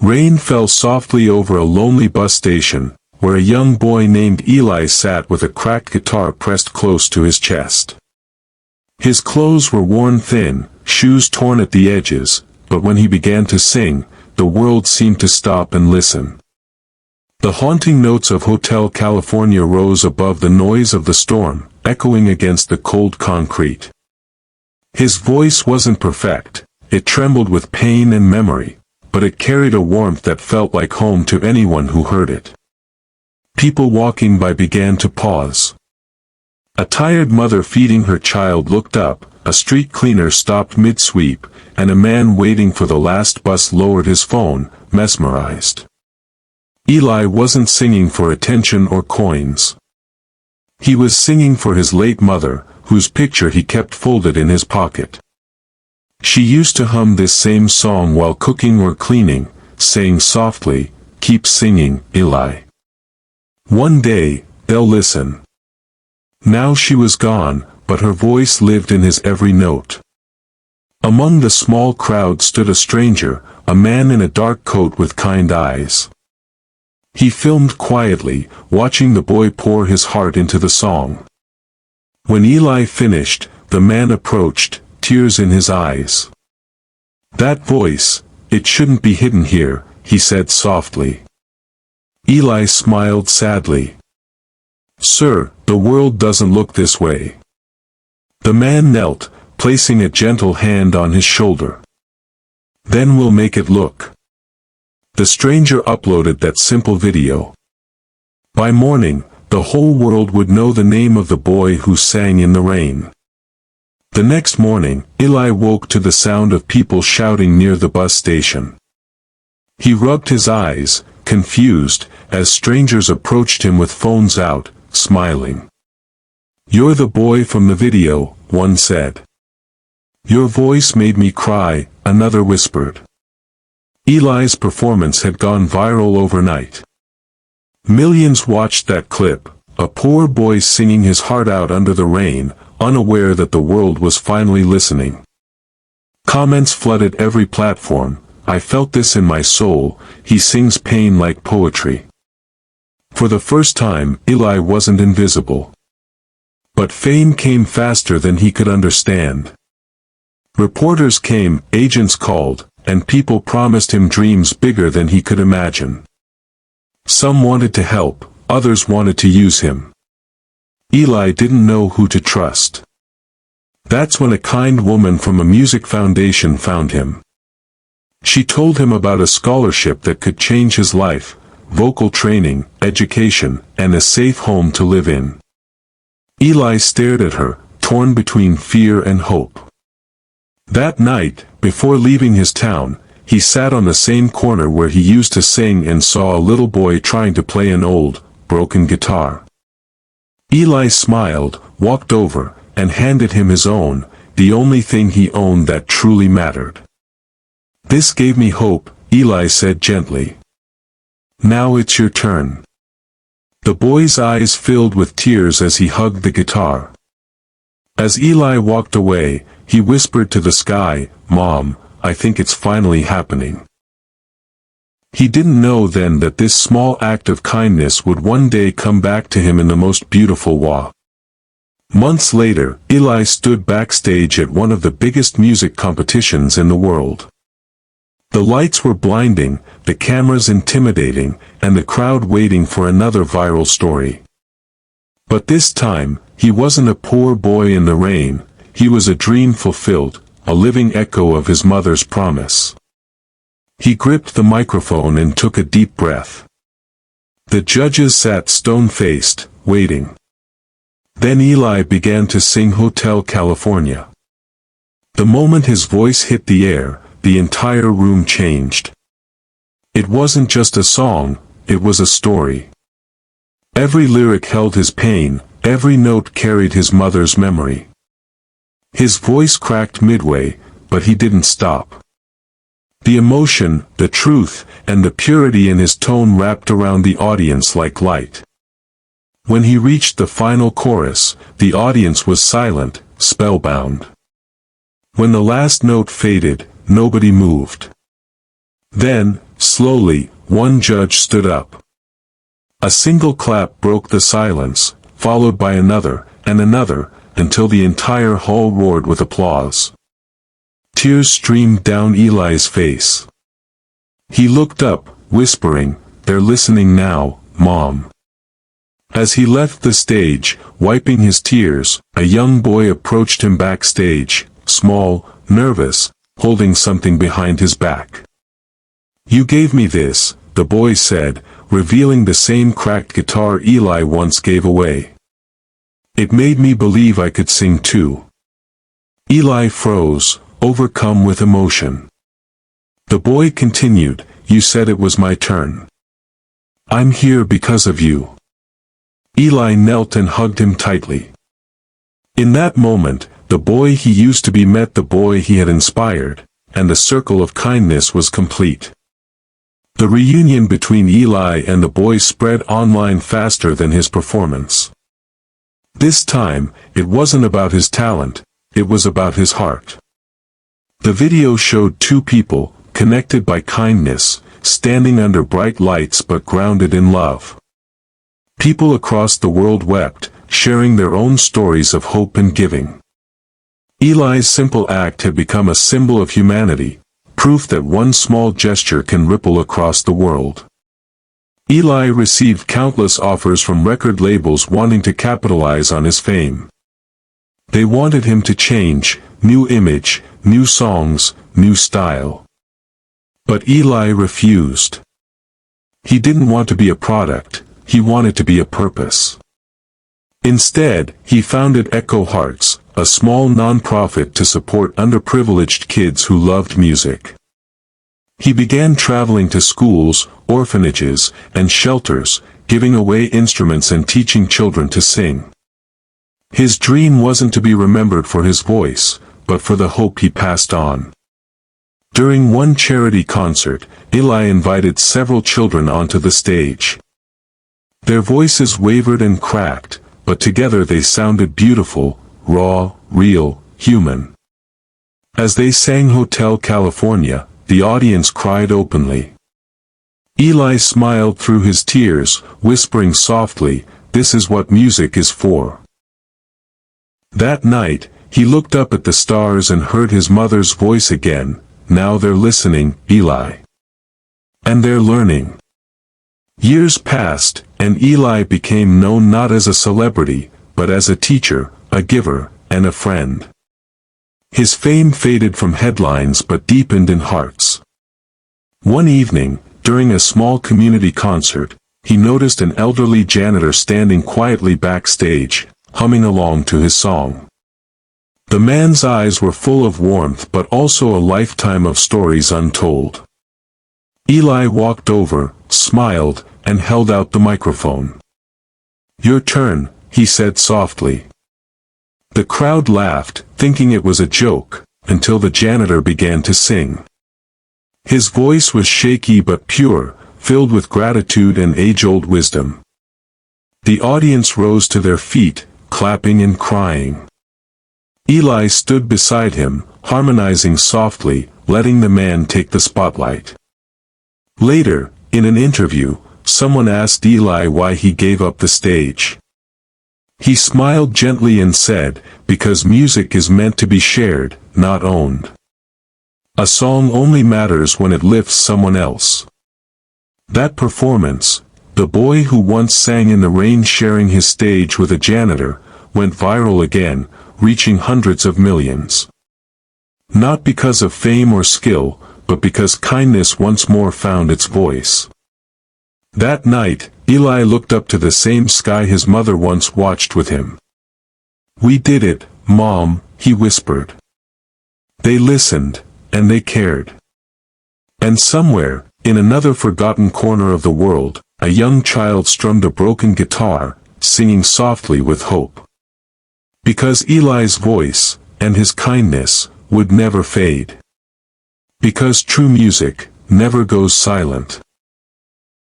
Rain fell softly over a lonely bus station, where a young boy named Eli sat with a cracked guitar pressed close to his chest. His clothes were worn thin, shoes torn at the edges, but when he began to sing, the world seemed to stop and listen. The haunting notes of Hotel California rose above the noise of the storm, echoing against the cold concrete. His voice wasn't perfect, it trembled with pain and memory, but it carried a warmth that felt like home to anyone who heard it. People walking by began to pause. A tired mother feeding her child looked up, a street cleaner stopped mid-sweep, and a man waiting for the last bus lowered his phone, mesmerized. Eli wasn't singing for attention or coins. He was singing for his late mother, whose picture he kept folded in his pocket. She used to hum this same song while cooking or cleaning, saying softly, "Keep singing, Eli. One day, they'll listen." Now she was gone, but her voice lived in his every note. Among the small crowd stood a stranger, a man in a dark coat with kind eyes. He filmed quietly, watching the boy pour his heart into the song. When Eli finished, the man approached, tears in his eyes. "That voice, it shouldn't be hidden here," he said softly. Eli smiled sadly. "Sir, the world doesn't look this way." The man knelt, placing a gentle hand on his shoulder. "Then we'll make it look." The stranger uploaded that simple video. By morning, the whole world would know the name of the boy who sang in the rain. The next morning, Eli woke to the sound of people shouting near the bus station. He rubbed his eyes, confused, as strangers approached him with phones out, smiling. "You're the boy from the video," one said. "Your voice made me cry," another whispered. Eli's performance had gone viral overnight. Millions watched that clip, a poor boy singing his heart out under the rain, unaware that the world was finally listening. Comments flooded every platform. "I felt this in my soul, he sings pain like poetry." For the first time, Eli wasn't invisible. But fame came faster than he could understand. Reporters came, agents called, and people promised him dreams bigger than he could imagine. Some wanted to help, others wanted to use him. Eli didn't know who to trust. That's when a kind woman from a music foundation found him. She told him about a scholarship that could change his life, vocal training, education, and a safe home to live in. Eli stared at her, torn between fear and hope. That night, before leaving his town, he sat on the same corner where he used to sing and saw a little boy trying to play an old, broken guitar. Eli smiled, walked over, and handed him his own, the only thing he owned that truly mattered. "This gave me hope," Eli said gently. "Now it's your turn." The boy's eyes filled with tears as he hugged the guitar. As Eli walked away, he whispered to the sky, "Mom, I think it's finally happening." He didn't know then that this small act of kindness would one day come back to him in the most beautiful way. Months later, Eli stood backstage at one of the biggest music competitions in the world. The lights were blinding, the cameras intimidating, and the crowd waiting for another viral story. But this time, he wasn't a poor boy in the rain, he was a dream fulfilled, a living echo of his mother's promise. He gripped the microphone and took a deep breath. The judges sat stone-faced, waiting. Then Eli began to sing Hotel California. The moment his voice hit the air, the entire room changed. It wasn't just a song, it was a story. Every lyric held his pain, every note carried his mother's memory. His voice cracked midway, but he didn't stop. The emotion, the truth, and the purity in his tone wrapped around the audience like light. When he reached the final chorus, the audience was silent, spellbound. When the last note faded, nobody moved. Then, Slowly, one judge stood up. A single clap broke the silence, followed by another, and another, until the entire hall roared with applause. Tears streamed down Eli's face. He looked up, whispering, "They're listening now, Mom." As he left the stage, wiping his tears, a young boy approached him backstage, small, nervous, holding something behind his back. "You gave me this," the boy said, revealing the same cracked guitar Eli once gave away. "It made me believe I could sing too." Eli froze, overcome with emotion. The boy continued, "You said it was my turn. I'm here because of you." Eli knelt and hugged him tightly. In that moment, the boy he used to be met the boy he had inspired, and the circle of kindness was complete. The reunion between Eli and the boy spread online faster than his performance. This time, it wasn't about his talent, it was about his heart. The video showed two people, connected by kindness, standing under bright lights but grounded in love. People across the world wept, sharing their own stories of hope and giving. Eli's simple act had become a symbol of humanity, proof that one small gesture can ripple across the world. Eli received countless offers from record labels wanting to capitalize on his fame. They wanted him to change, new image, new songs, new style. But Eli refused. He didn't want to be a product, he wanted to be a purpose. Instead, he founded Echo Hearts, a small non-profit to support underprivileged kids who loved music. He began traveling to schools, orphanages, and shelters, giving away instruments and teaching children to sing. His dream wasn't to be remembered for his voice, but for the hope he passed on. During one charity concert, Eli invited several children onto the stage. Their voices wavered and cracked, but together they sounded beautiful, raw, real, human. As they sang Hotel California, the audience cried openly. Eli smiled through his tears, whispering softly, "This is what music is for." That night, he looked up at the stars and heard his mother's voice again, "Now they're listening, Eli. And they're learning." Years passed, and Eli became known not as a celebrity, but as a teacher, a giver, and a friend. His fame faded from headlines but deepened in hearts. One evening, during a small community concert, he noticed an elderly janitor standing quietly backstage, humming along to his song. The man's eyes were full of warmth but also a lifetime of stories untold. Eli walked over, smiled, and held out the microphone. "Your turn," he said softly. The crowd laughed, thinking it was a joke, until the janitor began to sing. His voice was shaky but pure, filled with gratitude and age-old wisdom. The audience rose to their feet, clapping and crying. Eli stood beside him, harmonizing softly, letting the man take the spotlight. Later, in an interview, someone asked Eli why he gave up the stage. He smiled gently and said, "Because music is meant to be shared, not owned. A song only matters when it lifts someone else." That performance, the boy who once sang in the rain sharing his stage with a janitor, went viral again, reaching hundreds of millions. Not because of fame or skill, but because kindness once more found its voice. That night, Eli looked up to the same sky his mother once watched with him. "We did it, Mom," he whispered. They listened, and they cared. And somewhere, in another forgotten corner of the world, a young child strummed a broken guitar, singing softly with hope. Because Eli's voice, and his kindness, would never fade. Because true music never goes silent.